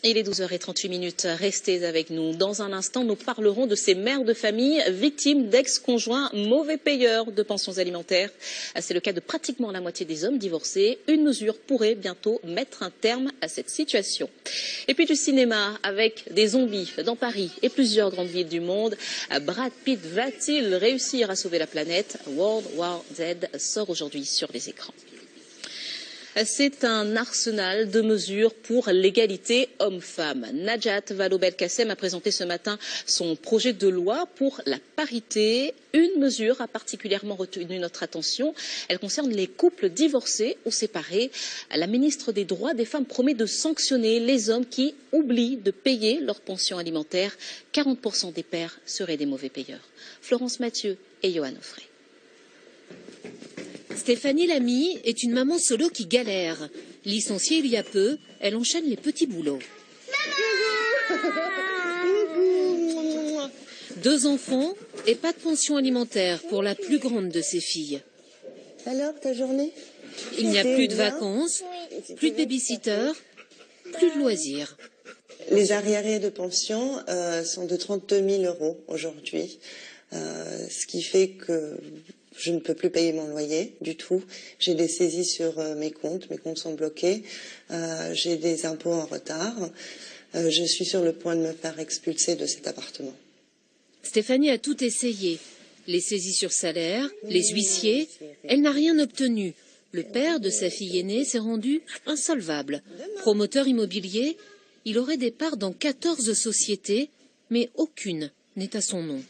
Il est 12h38. Restez avec nous. Dans un instant, nous parlerons de ces mères de famille victimes d'ex-conjoints mauvais payeurs de pensions alimentaires. C'est le cas de pratiquement la moitié des hommes divorcés. Une mesure pourrait bientôt mettre un terme à cette situation. Et puis du cinéma avec des zombies dans Paris et plusieurs grandes villes du monde. Brad Pitt va-t-il réussir à sauver la planète? World War Z sort aujourd'hui sur les écrans. C'est un arsenal de mesures pour l'égalité homme-femme. Najat Vallaud-Belkacem a présenté ce matin son projet de loi pour la parité. Une mesure a particulièrement retenu notre attention. Elle concerne les couples divorcés ou séparés. La ministre des Droits des femmes promet de sanctionner les hommes qui oublient de payer leur pension alimentaire. 40% des pères seraient des mauvais payeurs. Florence Mathieu et Johan Offray. Stéphanie Lamy est une maman solo qui galère. Licenciée il y a peu, elle enchaîne les petits boulots. 2 enfants et pas de pension alimentaire pour la plus grande de ses filles. Alors, ta journée? Il n'y a plus de vacances, plus de baby-sitter, plus de loisirs. Les arriérés de pension sont de 32 000 € aujourd'hui, ce qui fait que je ne peux plus payer mon loyer du tout. J'ai des saisies sur mes comptes sont bloqués. J'ai des impôts en retard. Je suis sur le point de me faire expulser de cet appartement. Stéphanie a tout essayé. Les saisies sur salaire, les huissiers, elle n'a rien obtenu. Le père de sa fille aînée s'est rendu insolvable. Promoteur immobilier, il aurait des parts dans 14 sociétés, mais aucune n'est à son nom.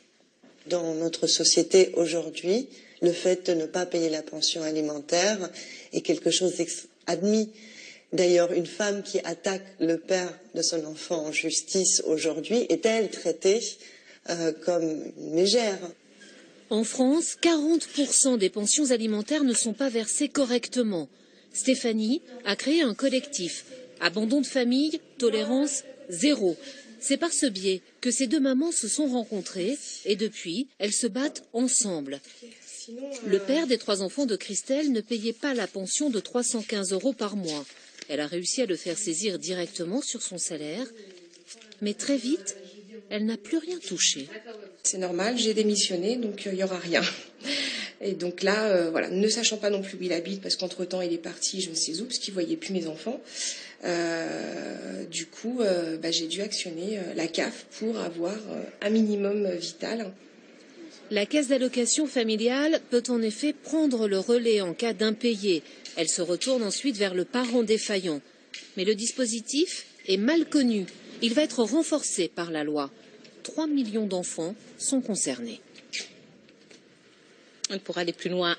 Dans notre société aujourd'hui, le fait de ne pas payer la pension alimentaire est quelque chose d'admis. D'ailleurs, une femme qui attaque le père de son enfant en justice aujourd'hui est-elle traitée comme une mégère? En France, 40% des pensions alimentaires ne sont pas versées correctement. Stéphanie a créé un collectif. Abandon de famille, tolérance zéro. C'est par ce biais que ces 2 mamans se sont rencontrées et depuis, elles se battent ensemble. Le père des 3 enfants de Christelle ne payait pas la pension de 315 € par mois. Elle a réussi à le faire saisir directement sur son salaire, mais très vite, elle n'a plus rien touché. C'est normal, j'ai démissionné, donc il n'y aura rien. Et donc là, voilà, ne sachant pas non plus où il habite, parce qu'entre-temps il est parti, je ne sais où, parce qu'il ne voyait plus mes enfants. Du coup, j'ai dû actionner la CAF pour avoir un minimum vital. La caisse d'allocation familiale peut en effet prendre le relais en cas d'impayé. Elle se retourne ensuite vers le parent défaillant. Mais le dispositif est mal connu. Il va être renforcé par la loi. 3 millions d'enfants sont concernés. Pour aller plus loin.